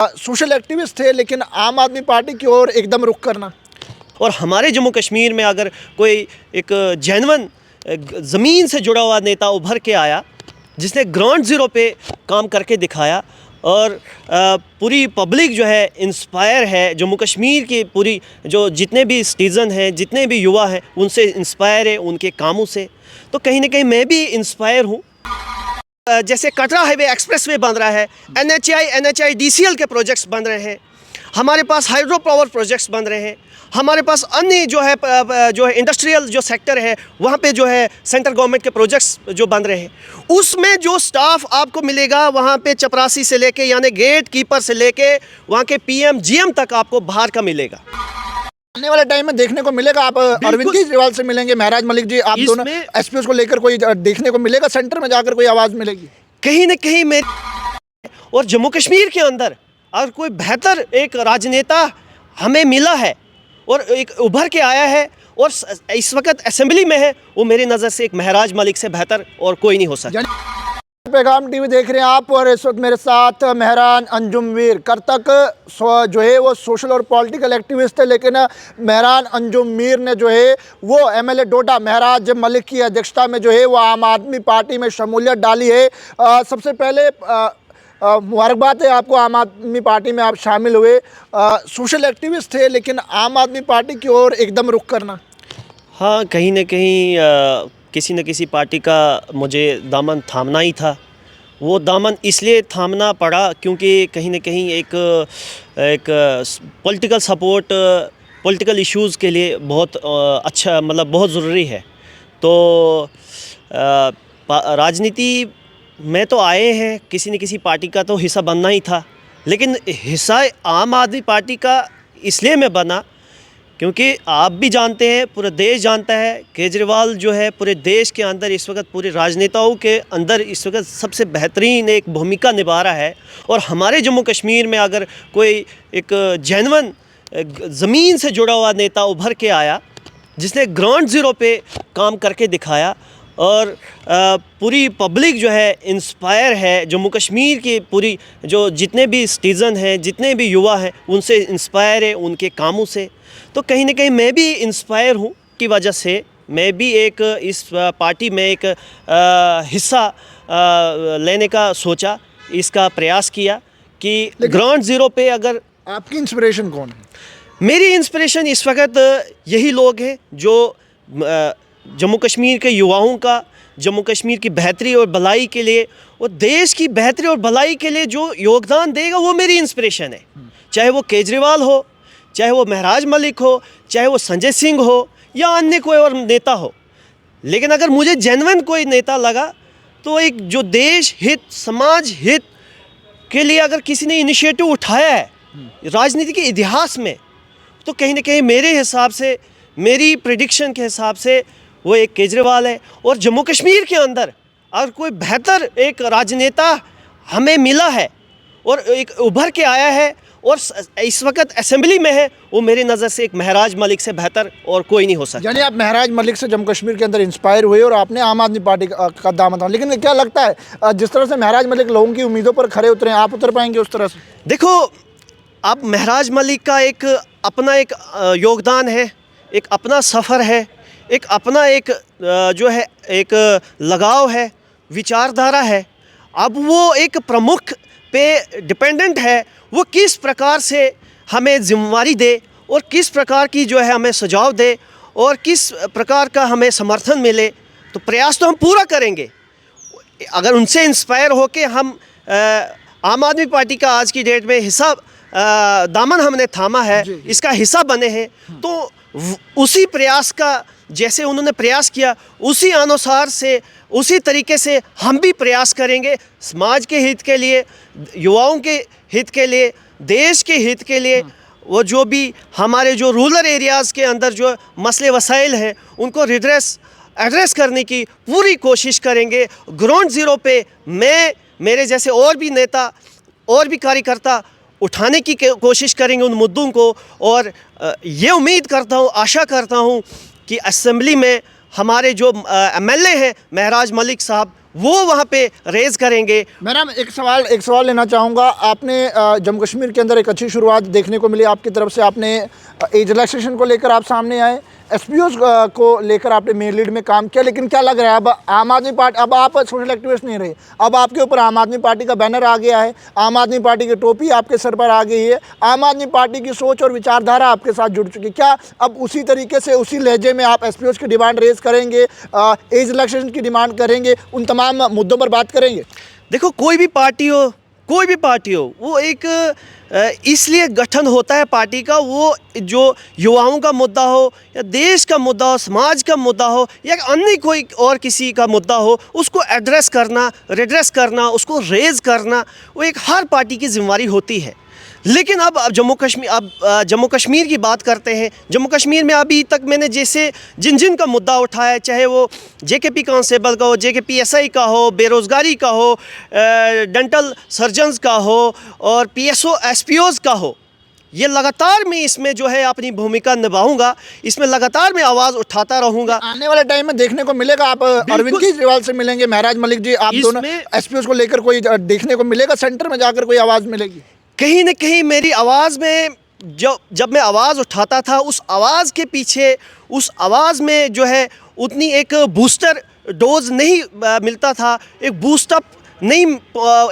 Social activist थे, लेकिन आम आदमी पार्टी की ओर एकदम रुख करना। और हमारे जम्मू कश्मीर में अगर कोई एक जेन्युइन ज़मीन से जुड़ा हुआ नेता उभर के आया जिसने ग्राउंड ज़ीरो पे काम करके दिखाया और पूरी पब्लिक जो है इंस्पायर है, जम्मू कश्मीर की पूरी जो जितने भी सिटीज़न हैं, जितने भी युवा हैं, उनसे इंस्पायर है, उनके कामों से। तो कहीं ना कहीं मैं भी इंस्पायर हूँ। जैसे कटरा हाईवे एक्सप्रेसवे बन रहा है, NHI DCL के प्रोजेक्ट्स बन रहे हैं, हमारे पास हाइड्रो पावर प्रोजेक्ट्स बन रहे हैं, हमारे पास अन्य जो है इंडस्ट्रियल जो सेक्टर है वहाँ पे जो है सेंट्रल गवर्नमेंट के प्रोजेक्ट्स जो बन रहे हैं, उसमें जो स्टाफ आपको मिलेगा वहाँ पे चपरासी से लेके यानी गेट कीपर से लेके वहाँ के PM GM तक आपको बाहर का मिलेगा। आने वाले टाइम में देखने को मिलेगा। आप अरविंद केजरीवाल से मिलेंगे, महराज मलिक जी, आप दोनों SPOs को लेकर कोई देखने को मिलेगा, सेंटर में जाकर कोई आवाज़ मिलेगी कहीं ना कहीं मेरे। और जम्मू कश्मीर के अंदर अगर कोई बेहतर एक राजनेता हमें मिला है और एक उभर के आया है और इस वक्त असेंबली में है, वो मेरी नज़र से एक महराज मलिक से बेहतर और कोई नहीं हो सकता। पैगाम TV देख रहे हैं आप, और इस वक्त मेरे साथ महरान अंजुमवीर करतक जो है वो सोशल और पॉलिटिकल एक्टिविस्ट है, लेकिन महरान अंजुमवीर ने जो है वो MLA डोडा महराज मलिक की अध्यक्षता में जो है वो आम आदमी पार्टी में शमूलियत डाली है। सबसे पहले मुबारकबाद है आपको, आम आदमी पार्टी में आप शामिल हुए। सोशल एक्टिविस्ट थे, लेकिन आम आदमी पार्टी की ओर एकदम रुख करना। हाँ, कहीं ना कहीं किसी न किसी पार्टी का मुझे दामन थामना ही था। वो दामन इसलिए थामना पड़ा क्योंकि कहीं ना कहीं एक पॉलिटिकल सपोर्ट पॉलिटिकल इश्यूज़ के लिए बहुत अच्छा, मतलब बहुत ज़रूरी है। तो राजनीति में तो आए हैं, किसी न किसी पार्टी का तो हिस्सा बनना ही था, लेकिन हिस्सा आम आदमी पार्टी का इसलिए मैं बना क्योंकि आप भी जानते हैं, पूरा देश जानता है, केजरीवाल जो है पूरे देश के अंदर इस वक्त पूरे राजनेताओं के अंदर इस वक्त सबसे बेहतरीन एक भूमिका निभा रहा है। और हमारे जम्मू कश्मीर में अगर कोई एक जेन्युइन ज़मीन से जुड़ा हुआ नेता उभर के आया जिसने ग्राउंड ज़ीरो पे काम करके दिखाया और पूरी पब्लिक जो है इंस्पायर है, जम्मू कश्मीर की पूरी जो जितने भी सिटीज़न हैं, जितने भी युवा हैं, उनसे इंस्पायर है, उनके कामों से। तो कहीं ना कहीं मैं भी इंस्पायर हूँ की वजह से मैं भी एक इस पार्टी में एक हिस्सा लेने का सोचा, इसका प्रयास किया कि ग्राउंड ज़ीरो पे। अगर आपकी इंस्पिरेशन कौन है? मेरी इंस्पिरेशन इस वक्त यही लोग हैं जो जम्मू कश्मीर के युवाओं का, जम्मू कश्मीर की बेहतरी और भलाई के लिए और देश की बेहतरी और भलाई के लिए जो योगदान देगा वो मेरी इंस्पिरेशन है। चाहे वो केजरीवाल हो, चाहे वो महराज मलिक हो, चाहे वो संजय सिंह हो या अन्य कोई और नेता हो। लेकिन अगर मुझे जेन्युइन कोई नेता लगा तो एक जो देश हित, समाज हित के लिए अगर किसी ने इनिशिएटिव उठाया है राजनीति के इतिहास में, तो कहीं ना कहीं मेरे हिसाब से, मेरी प्रेडिक्शन के हिसाब से वो एक केजरीवाल है। और जम्मू कश्मीर के अंदर अगर कोई बेहतर एक राजनेता हमें मिला है और एक उभर के आया है और इस वक्त असेंबली में है, वो मेरी नज़र से एक महराज मलिक से बेहतर और कोई नहीं हो सकता। यानी आप महराज मलिक से जम्मू कश्मीर के अंदर इंस्पायर हुए और आपने आम आदमी पार्टी का दामन था। लेकिन क्या लगता है जिस तरह से महराज मलिक लोगों की उम्मीदों पर खरे उतरे, आप उतर पाएंगे उस तरह से? देखो, अब महराज मलिक का एक अपना एक योगदान है, एक अपना सफ़र है, एक अपना एक जो है एक लगाव है, विचारधारा है। अब वो एक प्रमुख पे डिपेंडेंट है, वो किस प्रकार से हमें जिम्मेवारी दे और किस प्रकार की जो है हमें सुझाव दे और किस प्रकार का हमें समर्थन मिले। तो प्रयास तो हम पूरा करेंगे। अगर उनसे इंस्पायर होके हम आम आदमी पार्टी का आज की डेट में हिस्सा दामन हमने थामा है, इसका हिस्सा बने हैं, तो उसी प्रयास का, जैसे उन्होंने प्रयास किया उसी अनुसार से, उसी तरीके से हम भी प्रयास करेंगे समाज के हित के लिए, युवाओं के हित के लिए, देश के हित के लिए। वो जो भी हमारे जो रूरल एरियाज़ के अंदर जो मसले वसाइल हैं उनको एड्रेस करने की पूरी कोशिश करेंगे। ग्राउंड ज़ीरो पे मैं, मेरे जैसे और भी नेता और भी कार्यकर्ता उठाने की कोशिश करेंगे उन मुद्दों को। और ये उम्मीद करता हूँ, आशा करता हूँ कि असेंबली में हमारे जो MLA हैं महराज मलिक साहब, वो वहाँ पे रेज़ करेंगे। मैडम एक सवाल लेना चाहूँगा। आपने जम्मू कश्मीर के अंदर एक अच्छी शुरुआत देखने को मिली आपकी तरफ से। आपने एज रिलैक्सेशन को लेकर आप सामने आए, SPOs को लेकर आपने मेन लीड में काम किया, लेकिन क्या लग रहा है अब आम आदमी पार्टी, अब आप सोशल एक्टिविस्ट नहीं रहे, अब आपके ऊपर आम आदमी पार्टी का बैनर आ गया है, आम आदमी पार्टी की टोपी आपके सर पर आ गई है, आम आदमी पार्टी की सोच और विचारधारा आपके साथ जुड़ चुकी है। क्या अब उसी तरीके से उसी लहजे में आप SPOs की डिमांड रेज करेंगे, एज रिलैक्सेशन की डिमांड करेंगे, उन तमाम मुद्दों पर बात करेंगे? देखो, कोई भी पार्टी हो, वो एक इसलिए गठन होता है पार्टी का, वो जो युवाओं का मुद्दा हो या देश का मुद्दा हो, समाज का मुद्दा हो या अन्य कोई और किसी का मुद्दा हो, उसको एड्रेस करना, रिड्रेस करना, उसको रेज़ करना, वो एक हर पार्टी की जिम्मेवारी होती है। लेकिन अब जम्मू कश्मीर की बात करते हैं। जम्मू कश्मीर में अभी तक मैंने जैसे जिन का मुद्दा उठाया, चाहे वो JKP कांस्टेबल का हो, JKP SI का हो, बेरोज़गारी का हो, डेंटल सर्जन्स का हो और PSO SPOs का हो, ये लगातार मैं इसमें जो है अपनी भूमिका निभाऊंगा, इसमें लगातार मैं आवाज़ उठाता रहूँगा। आने वाले टाइम में देखने को मिलेगा, आप अरविंद केजरीवाल से मिलेंगे, महराज मलिक जी, आप दोनों SPOs को लेकर कोई देखने को मिलेगा, सेंटर में जाकर कोई आवाज़ मिलेगी? कहीं न कहीं मेरी आवाज़ में जब मैं आवाज़ उठाता था, उस आवाज़ के पीछे, उस आवाज़ में जो है उतनी एक बूस्टर डोज नहीं मिलता था, एक बूस्टअप नहीं,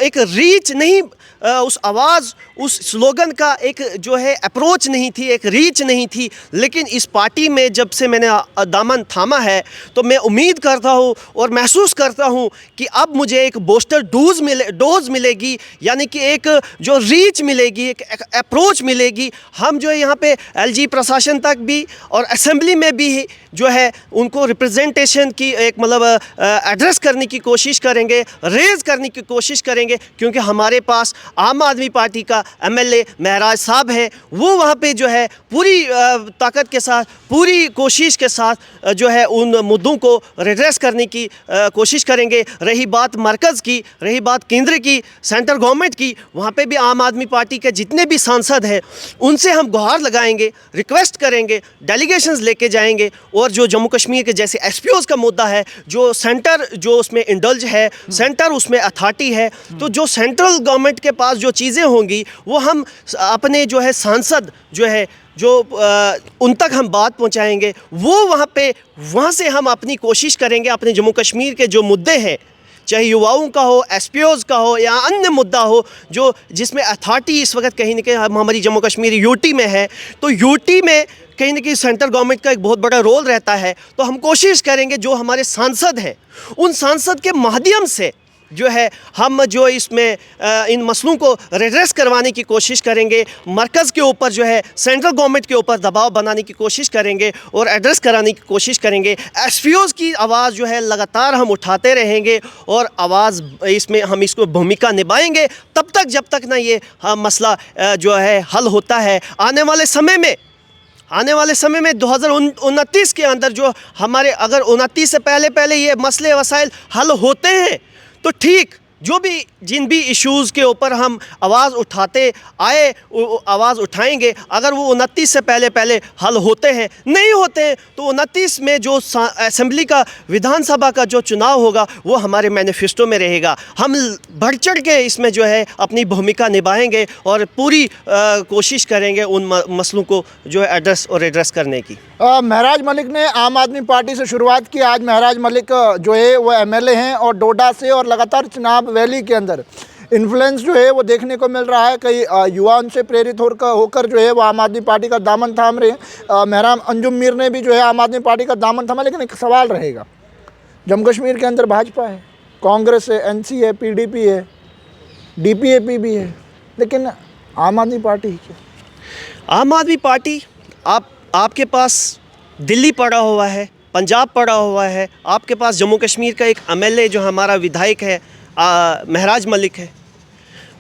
एक रीच नहीं, उस आवाज़, उस स्लोगन का एक जो है अप्रोच नहीं थी, एक रीच नहीं थी। लेकिन इस पार्टी में जब से मैंने दामन थामा है, तो मैं उम्मीद करता हूँ और महसूस करता हूँ कि अब मुझे एक बूस्टर डोज मिलेगी, यानी कि एक जो रीच मिलेगी, एक अप्रोच मिलेगी। हम जो है यहाँ पे LG प्रशासन तक भी और असेंबली में भी जो है उनको रिप्रेजेंटेशन की एक मतलब एड्रेस करने की कोशिश करेंगे, रेज़ करने की कोशिश करेंगे, क्योंकि हमारे पास आम आदमी पार्टी का MLA महराज साहब है। वो वहाँ पे जो है पूरी ताकत के साथ, पूरी कोशिश के साथ जो है उन मुद्दों को रिड्रेस करने की कोशिश करेंगे। रही बात मरकज़ की, रही बात केंद्र की, सेंट्रल गवर्नमेंट की, वहाँ पे भी आम आदमी पार्टी के जितने भी सांसद हैं उनसे हम गुहार लगाएंगे, रिक्वेस्ट करेंगे, डेलीगेशंस लेके जाएंगे। और जो जम्मू कश्मीर के जैसे SPOs का मुद्दा है, जो सेंटर जो उसमें इंडल्ज है, सेंटर उसमें अथॉरिटी है, तो जो सेंट्रल गवर्नमेंट के पास जो चीज़ें होंगी वो हम अपने जो है सांसद जो है उन तक हम बात पहुंचाएंगे। वो वहाँ से हम अपनी कोशिश करेंगे, अपने जम्मू कश्मीर के जो मुद्दे हैं, चाहे युवाओं का हो, SPOs का हो या अन्य मुद्दा हो, जो जिसमें अथॉरिटी इस वक्त कहीं न कहीं हमारी जम्मू कश्मीर UT में है, तो UT में कहीं न कहीं सेंट्रल गवर्नमेंट का एक बहुत बड़ा रोल रहता है। तो हम कोशिश करेंगे जो हमारे सांसद हैं, उन सांसद के माध्यम से जो है हम जो इसमें इन मसलों को रिड्रेस करवाने की कोशिश करेंगे, मरकज़ के ऊपर जो है सेंट्रल गवर्नमेंट के ऊपर दबाव बनाने की कोशिश करेंगे और एड्रेस कराने की कोशिश करेंगे। SPOs की आवाज़ जो है लगातार हम उठाते रहेंगे और आवाज़ इसमें हम इसको भूमिका निभाएंगे तब तक जब तक ना ये मसला जो है हल होता है। आने वाले समय में 2029 के अंदर जो हमारे, अगर 29 से पहले ये मसले वसाइल हल होते हैं तो ठीक, जो भी जिन भी इश्यूज़ के ऊपर हम आवाज़ उठाते आए, आवाज़ उठाएंगे। अगर वो 29 से पहले हल होते हैं, नहीं होते हैं, तो 29 में जो असेंबली का, विधानसभा का जो चुनाव होगा वो हमारे मैनिफेस्टो में रहेगा। हम बढ़ चढ़ के इसमें जो है अपनी भूमिका निभाएंगे और पूरी कोशिश करेंगे उन मसलों को जो है एड्रेस और एड्रेस करने की। महराज मलिक ने आम आदमी पार्टी से शुरुआत की। आज महराज मलिक जो है वो MLA हैं और डोडा से, और लगातार चुनाव वैली के अंदर इन्फ्लुएंस जो है वो देखने को मिल रहा है। कई युवा उनसे प्रेरित होकर जो है वो आम आदमी पार्टी का दामन थाम रहे हैं। महरान अंजुम मीर ने भी जो है आम आदमी पार्टी का दामन थामा। लेकिन एक सवाल रहेगा, जम्मू कश्मीर के अंदर भाजपा है, कांग्रेस है, NC है, PDP है, DPAP भी है, लेकिन आम आदमी पार्टी क्या? आम आदमी पार्टी, आपके पास दिल्ली पड़ा हुआ है, पंजाब पड़ा हुआ है, आपके पास जम्मू कश्मीर का एक MLA जो हमारा विधायक है महराज मलिक है,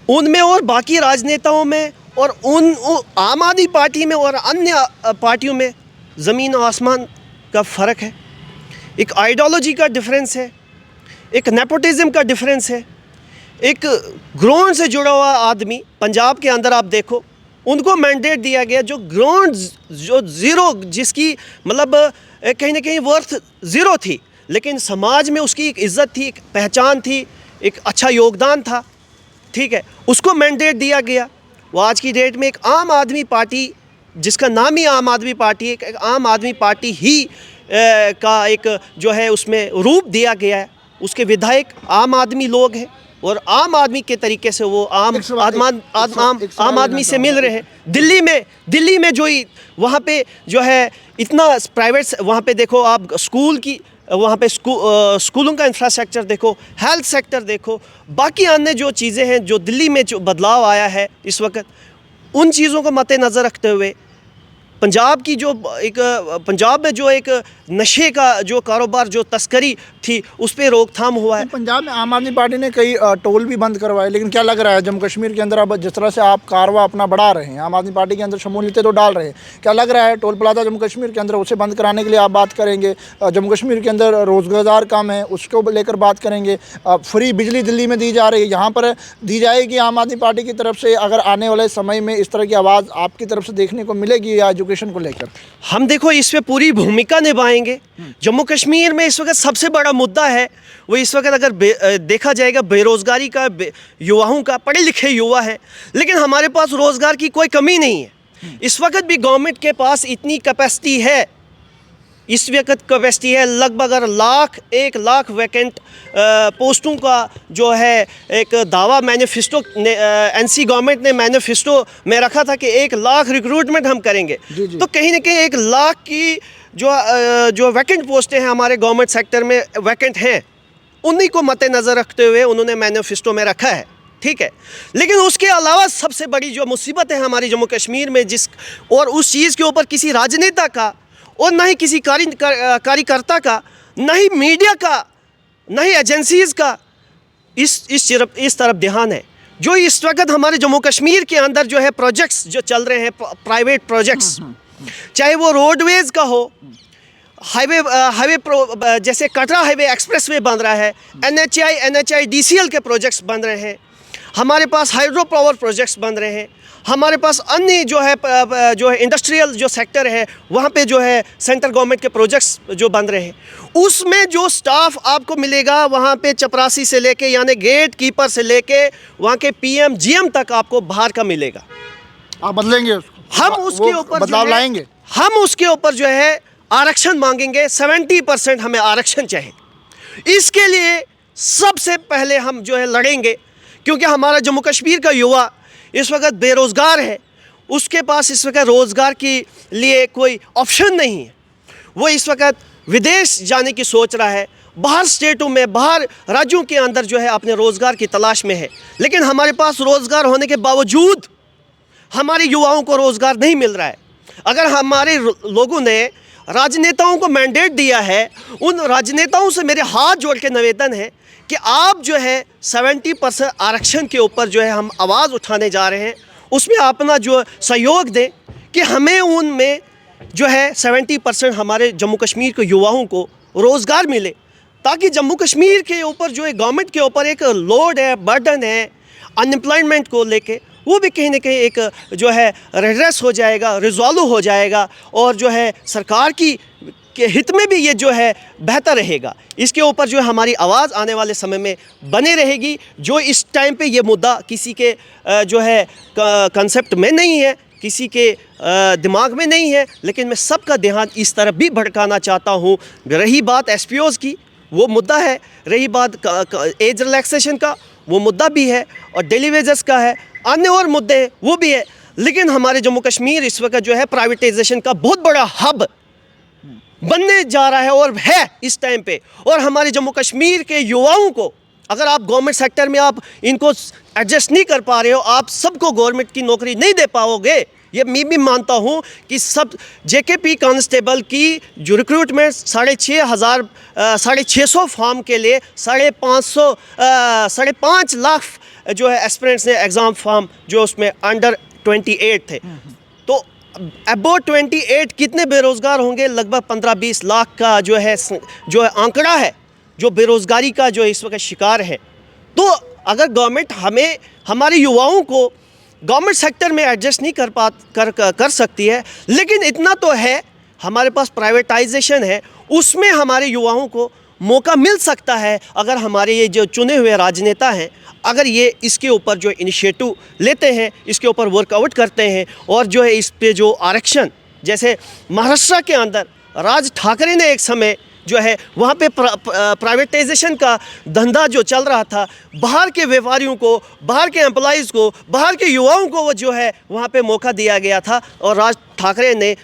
उनमें और बाकी राजनेताओं में और उन आम आदमी पार्टी में और अन्य पार्टियों में ज़मीन और आसमान का फ़र्क है। एक आइडियोलॉजी का डिफरेंस है, एक नेपोटिज़म का डिफरेंस है। एक ग्राउंड से जुड़ा हुआ आदमी, पंजाब के अंदर आप देखो, उनको मैंडेट दिया गया जो ग्राउंड जो ज़ीरो, जिसकी मतलब कहीं ना कहीं वर्थ ज़ीरो थी, लेकिन समाज में उसकी एक इज़्ज़त थी, एक पहचान थी, एक अच्छा योगदान था, ठीक है, उसको मैंडेट दिया गया। वो आज की डेट में एक आम आदमी पार्टी, जिसका नाम ही आम आदमी पार्टी है, एक आम आदमी पार्टी ही का एक जो है उसमें रूप दिया गया है। उसके विधायक आम आदमी लोग हैं और आम आदमी के तरीके से वो आम आदमी से मिल रहे हैं। दिल्ली में जो वहाँ पे जो है इतना प्राइवेट, वहाँ पे देखो आप स्कूल की, वहाँ पे स्कूलों का इंफ्रास्ट्रक्चर देखो, हेल्थ सेक्टर देखो, बाकी अन्य जो चीज़ें हैं, जो दिल्ली में जो बदलाव आया है इस वक्त, उन चीज़ों को मद्देनज़र रखते हुए पंजाब की जो एक पंजाब में जो एक नशे का जो कारोबार, जो तस्करी थी, उस पर रोकथाम हुआ है। पंजाब में आम आदमी पार्टी ने कई टोल भी बंद करवाए, लेकिन क्या लग रहा है जम्मू कश्मीर के अंदर अब जिस तरह से आप कारवा अपना बढ़ा रहे हैं, आम आदमी पार्टी के अंदर शमूलियतें तो डाल रहे हैं, क्या लग रहा है टोल प्लाजा जम्मू कश्मीर के अंदर उसे बंद कराने के लिए आप बात करेंगे? जम्मू कश्मीर के अंदर रोज़गार कम है, उसको लेकर बात करेंगे। फ्री बिजली दिल्ली में दी जा रही है, यहाँ पर दी जाएगी आम आदमी पार्टी की तरफ से? अगर आने वाले समय में इस तरह की आवाज़ आपकी तरफ से देखने को मिलेगी या एजुकेशन को लेकर? हम देखो इस पे पूरी भूमिका निभाएंगे। जम्मू कश्मीर में इस वक्त सबसे बड़ा मुद्दा है वो इस वक्त अगर देखा जाएगा बेरोज़गारी का, युवाओं का, पढ़े लिखे युवा है, लेकिन हमारे पास रोज़गार की कोई कमी नहीं है। इस वक्त भी गवर्नमेंट के पास इतनी कैपेसिटी है, इस वक्त कैपेसिटी है लगभग 1 लाख वैकेंट पोस्टों का जो है एक दावा मैनिफेस्टो ने एनसी गवर्नमेंट ने मैनिफेस्टो में रखा था कि 1 लाख रिक्रूटमेंट हम करेंगे। तो कहीं ना कहीं 1 लाख की जो वैकेंट पोस्टें हैं हमारे गवर्नमेंट सेक्टर में वैकेंट हैं, उन्हीं को मद्देनज़र रखते हुए उन्होंने मैनिफेस्टो में रखा है, ठीक है। लेकिन उसके अलावा सबसे बड़ी जो मुसीबत है हमारी जम्मू कश्मीर में, और उस चीज़ के ऊपर किसी राजनेता का और ना ही किसी कार्यकर्ता का, ना ही मीडिया का, ना ही एजेंसीज़ का इस तरफ ध्यान है। जो इस वक्त हमारे जम्मू कश्मीर के अंदर जो है प्रोजेक्ट्स जो चल रहे हैं, प्राइवेट प्रोजेक्ट्स, चाहे वो रोडवेज़ का हो, हाईवे जैसे कटरा हाईवे एक्सप्रेसवे बन रहा है, NHI के प्रोजेक्ट्स बन रहे हैं, हमारे पास हाइड्रो पावर प्रोजेक्ट्स बन रहे हैं, हमारे पास अन्य जो है इंडस्ट्रियल जो सेक्टर है वहाँ पे जो है सेंट्रल गवर्नमेंट के प्रोजेक्ट्स जो बन रहे हैं, उसमें जो स्टाफ आपको मिलेगा वहाँ पे चपरासी से लेके, यानी गेट कीपर से लेके वहाँ के PM GM तक आपको बाहर का मिलेगा। आप बदलेंगे उसको? हम उसके ऊपर बदलाव लाएंगे, हम उसके ऊपर जो है आरक्षण मांगेंगे। 70% हमें आरक्षण चाहिए। इसके लिए सबसे पहले हम जो है लड़ेंगे, क्योंकि हमारा जम्मू कश्मीर का युवा इस वक्त बेरोज़गार है, उसके पास इस वक्त रोज़गार के लिए कोई ऑप्शन नहीं है। वो इस वक्त विदेश जाने की सोच रहा है, बाहर स्टेटों में, बाहर राज्यों के अंदर जो है अपने रोज़गार की तलाश में है। लेकिन हमारे पास रोज़गार होने के बावजूद हमारे युवाओं को रोज़गार नहीं मिल रहा है। अगर हमारे लोगों ने राजनेताओं को मैंडेट दिया है, उन राजनेताओं से मेरे हाथ जोड़ के निवेदन है कि आप जो है 70% आरक्षण के ऊपर जो है हम आवाज़ उठाने जा रहे हैं, उसमें अपना जो सहयोग दें कि हमें उनमें जो है 70% हमारे जम्मू कश्मीर के युवाओं को रोज़गार मिले, ताकि जम्मू कश्मीर के ऊपर जो है गवर्नमेंट के ऊपर एक लोड है, बर्डन है अनएम्प्लॉयमेंट को लेके, वो भी कहीं ना कहीं एक जो है रिड्रेस हो जाएगा, रिजॉल्व हो जाएगा, और जो है सरकार के हित में भी ये जो है बेहतर रहेगा। इसके ऊपर जो है हमारी आवाज़ आने वाले समय में बने रहेगी। जो इस टाइम पे ये मुद्दा किसी के जो है कंसेप्ट में नहीं है, किसी के दिमाग में नहीं है, लेकिन मैं सबका ध्यान इस तरफ भी भड़काना चाहता हूँ। रही बात SPOs की, वो मुद्दा है, रही बात एज रिलैक्सेशन का, वो मुद्दा भी है, और डेली वेजेस का है, अन्य और मुद्दे हैं वो भी है। लेकिन हमारे जम्मू कश्मीर इस वक्त जो है प्राइवेटाइजेशन का बहुत बड़ा हब बनने जा रहा है और है इस टाइम पे। और हमारे जम्मू कश्मीर के युवाओं को, अगर आप गवर्नमेंट सेक्टर में आप इनको एडजस्ट नहीं कर पा रहे हो, आप सबको गवर्नमेंट की नौकरी नहीं दे पाओगे। ये मैं भी मानता हूँ कि सब JKP कांस्टेबल की जो रिक्रूटमेंट 6,500 फॉर्म के लिए 5.5 लाख जो है एस्पिरेंट्स ने एग्ज़ाम फॉर्म, जो उसमें अंडर 28 थे, तो अबाउट 28 कितने बेरोज़गार होंगे? लगभग 15-20 लाख का जो है आंकड़ा है जो बेरोज़गारी का जो इस वक्त शिकार है। तो अगर गवर्नमेंट हमें, हमारे युवाओं को गवर्नमेंट सेक्टर में एडजस्ट नहीं कर सकती है, लेकिन इतना तो है हमारे पास प्राइवेटाइजेशन है, उसमें हमारे युवाओं को मौका मिल सकता है अगर हमारे ये जो चुने हुए राजनेता हैं अगर ये इसके ऊपर जो इनिशिएटिव लेते हैं, इसके ऊपर वर्कआउट करते हैं और जो है इस पे जो आरक्षण, जैसे महाराष्ट्र के अंदर राज ठाकरे ने एक समय जो है वहाँ पे प्राइवेटाइजेशन का धंधा जो चल रहा था, बाहर के व्यापारियों को, बाहर के एम्प्लॉइज़ को, बाहर के युवाओं को वो जो है वहाँ पे मौका दिया गया था और राज ठाकरे ने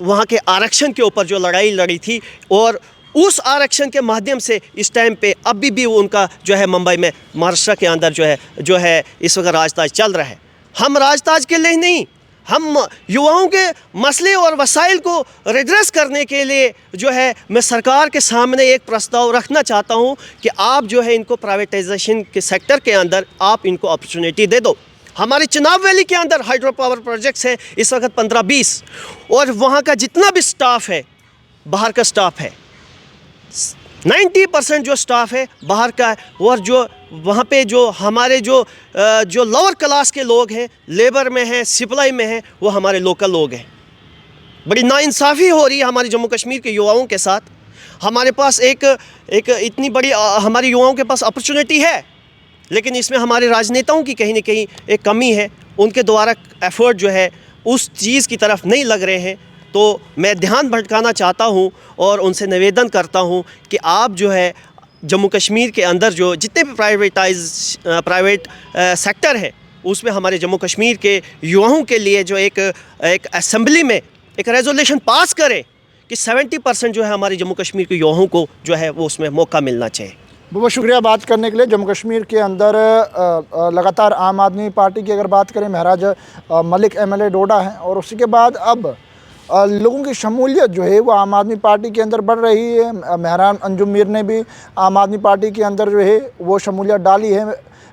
वहाँ के आरक्षण के ऊपर जो लड़ाई लड़ी थी और उस आरक्षण के माध्यम से इस टाइम पे अभी भी उनका जो है मुंबई में महाराष्ट्र के अंदर जो है इस वक्त राजताज चल रहा है। हम राजताज के लिए नहीं, हम युवाओं के मसले और वसाइल को रिड्रेस करने के लिए जो है मैं सरकार के सामने एक प्रस्ताव रखना चाहता हूं कि आप जो है इनको प्राइवेटाइजेशन के सेक्टर के अंदर आप इनको अपॉर्चुनिटी दे दो। हमारे चिनाब वैली के अंदर हाइड्रो पावर प्रोजेक्ट्स हैं इस वक्त 15-20 और वहाँ का जितना भी स्टाफ है बाहर का स्टाफ है, 90% जो स्टाफ है बाहर का है और जो वहाँ पे जो हमारे जो लोअर क्लास के लोग हैं, लेबर में हैं, सप्लाई में हैं, वो हमारे लोकल लोग हैं। बड़ी नाइंसाफ़ी हो रही है हमारे जम्मू कश्मीर के युवाओं के साथ। हमारे पास एक इतनी बड़ी हमारे युवाओं के पास अपॉर्चुनिटी है, लेकिन इसमें हमारे राजनेताओं की कहीं ना कहीं एक कमी है, उनके द्वारा एफर्ट जो है उस चीज़ की तरफ नहीं लग रहे हैं। तो मैं ध्यान भटकाना चाहता हूं और उनसे निवेदन करता हूं कि आप जो है जम्मू कश्मीर के अंदर जो जितने भी प्राइवेट सेक्टर है उसमें हमारे जम्मू कश्मीर के युवाओं के लिए जो एक असेंबली में एक रेजोल्यूशन पास करें कि 70% जो है हमारे जम्मू कश्मीर के युवाओं को जो है वो उसमें मौका मिलना चाहिए। बहुत शुक्रिया बात करने के लिए। जम्मू कश्मीर के अंदर लगातार आम आदमी पार्टी की अगर बात करें, महराज मलिक एमएलए डोडा हैं और उसी के बाद अब लोगों की शमूलियत जो है वो आम आदमी पार्टी के अंदर बढ़ रही है। महरान अंजुम मीर ने भी आम आदमी पार्टी के अंदर जो है वो शमूलियत डाली है।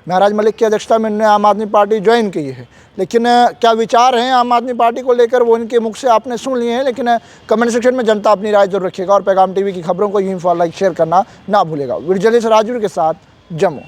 महराज मलिक की अध्यक्षता में उन्होंने आम आदमी पार्टी ज्वाइन की है, लेकिन क्या विचार हैं आम आदमी पार्टी को लेकर वो इनके मुख से आपने सुन लिए हैं। लेकिन कमेंट सेक्शन में जनता अपनी राय जरूर रखिएगा और पैगाम टीवी की खबरों को यूं फॉलो, लाइक, शेयर करना ना भूलेगा। वीडियो जर्नलिस्ट राजू के साथ जम्मू।